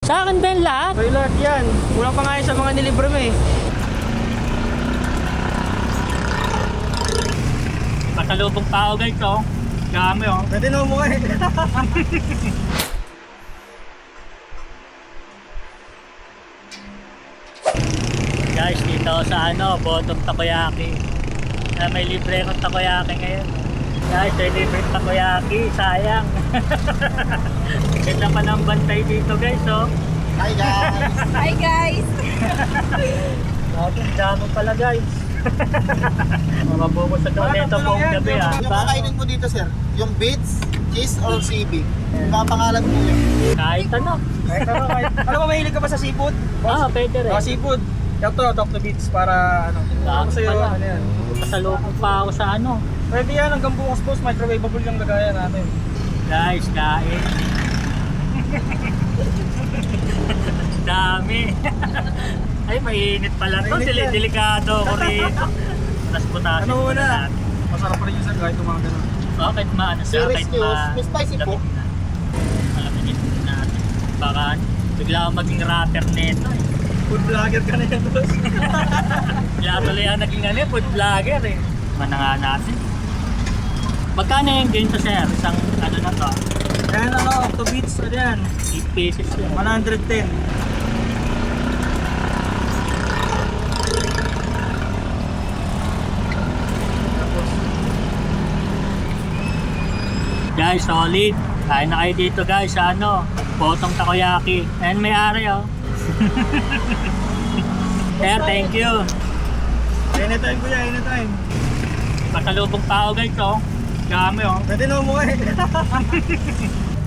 Sa akin din lahat. Sa'yo lahat yan. Kulang pa nga yun sa mga nilibre mo eh. Pasalubong tao guys, oh. Dami, oh. Pwede na umuwi. Guys, dito sa Bottom Takoyaki. May libre akong takoyaki ngayon. Guys, may libre akong takoyaki. Sayang. Ganda pa ng bantay dito guys, oh. Hi guys. Hi guys! Dami pala guys. Mabubos sa toileto buong gabi, ah. Yung kakainin mo dito, sir, yung beets, cheese, or seaweed. Yung mga pangalan mo yun. Kahit ano. Kahit ano, kahit. Alam mo, mahilig ka ba sa seafood? Pwede rin. Seafood. Talk to Beats para ano. Ako sa'yo, Pala. ano yan. Pasalubong pa ako sa Pwede yan, hanggang bukas boss, microwavable yung lagayan natin. Guys, kain. Dami. Ay, mainit pala ito. Mainit yan. Delikado ko rito. Tapos putasin Ano muna muna? natin. Masarap pa rin yung sir, kahit mga ganun. Bakit maano siya? Serious Kahit news, may spicy po. Alaminin natin. Baka bigla akong maging rapper nito eh. Food vlogger ka na yan boss. Kaya tuloy ang naging food vlogger eh. Mananga natin. Magkano yung ganito sir? Isang na to? Ayan ano, to Beats, ano yan? 8 pieces yun. 110. Guys, solid. Kain na kayo dito guys sa Bottom Takoyaki. And may ari, oh. Sir, thank you. Anytime kuya, anytime. Pasalubong tao guys, oh. Dami, oh. Pwede na umuwi.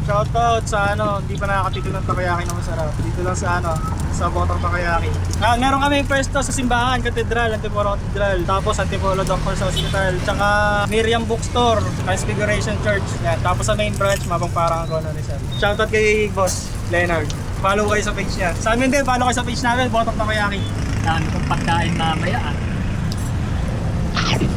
Shoutout sa hindi pa nakakatikim ng takoyaki na masarap. Dito lang sa Bottom Takoyaki. Meron kami pwesto sa simbahan, Katedral, Antipolo Katedral. Tapos Antipolo Doctors Hospital. Tsaka Miriam Bookstore, Transfiguration Church. Yan. Tapos sa main branch, Mabang Parang Cono Rizal. Shoutout kay Boss Leonard. Follow kayo sa page niya. Sa amin din, follow kayo sa page namin, Bottom Takoyaki. Dami kong pagkain mamaya, ah.